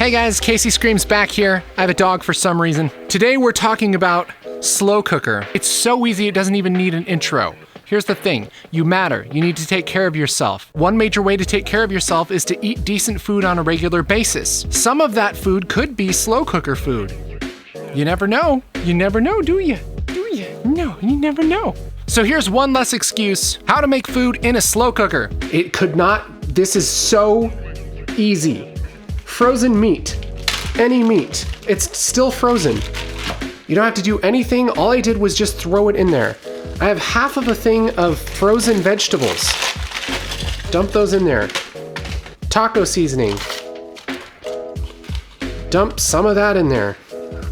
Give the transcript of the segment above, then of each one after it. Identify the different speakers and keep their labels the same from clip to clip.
Speaker 1: Hey guys, Casey Screams back here. I have a dog for some reason. Today we're talking about slow cooker. It's so easy it doesn't even need an intro. Here's the thing, you matter. You need to take care of yourself. One major way to take care of yourself is to eat decent food on a regular basis. Some of that food could be slow cooker food. You never know. You never know, do you? Do you? No, you never know. So here's one less excuse, how to make food in a slow cooker. It could not, this is so easy. Frozen meat, any meat, it's still frozen. You don't have to do anything, all I did was just throw it in there. I have half of a thing of frozen vegetables. Dump those in there. Taco seasoning. Dump some of that in there.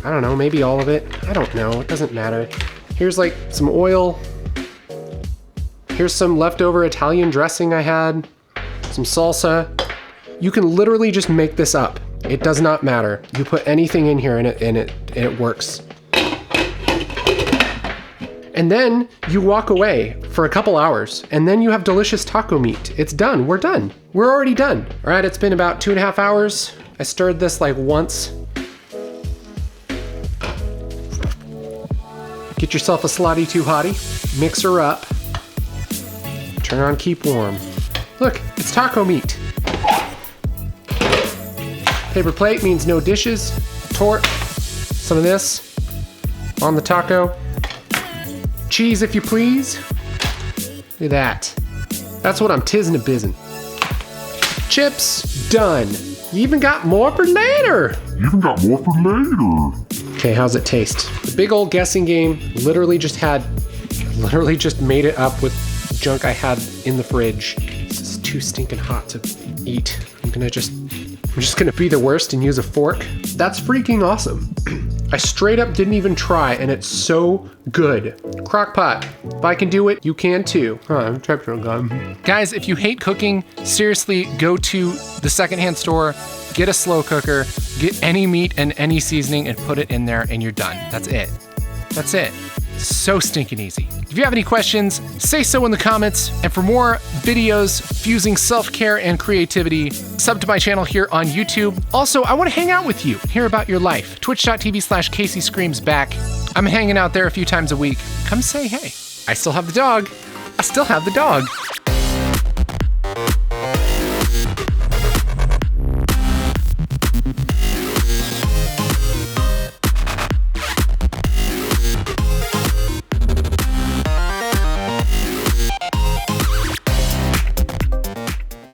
Speaker 1: I don't know, maybe all of it. I don't know, it doesn't matter. Here's like some oil. Here's some leftover Italian dressing I had. Some salsa. You can literally just make this up. It does not matter. You put anything in here and it works. And then you walk away for a couple hours and then you have delicious taco meat. It's done, we're done. We're already done. All right, it's been about 2.5 hours. I stirred this like once. Get yourself a Slotty 2 hottie, mix her up, turn on keep warm. Look, it's taco meat. Paper plate means no dishes. Torch, some of this on the taco. Cheese, if you please. Look at that. That's what I'm tizzin' a bizzin'. Chips, done. You even got more for later. Okay, how's it taste? The big old guessing game literally just made it up with junk I had in the fridge. This is too stinking hot to eat. I'm just gonna be the worst and use a fork. That's freaking awesome. I straight up didn't even try and it's so good. Crock-pot, if I can do it, you can too. Guys, if you hate cooking, seriously, go to the secondhand store, get a slow cooker, get any meat and any seasoning and put it in there and you're done. That's it. That's it. So stinking easy. If you have any questions, say so in the comments. And for more videos fusing self-care and creativity, sub to my channel here on YouTube. Also, I want to hang out with you, hear about your life. Twitch.tv/Casey Screams back. I'm hanging out there a few times a week. Come say hey. I still have the dog.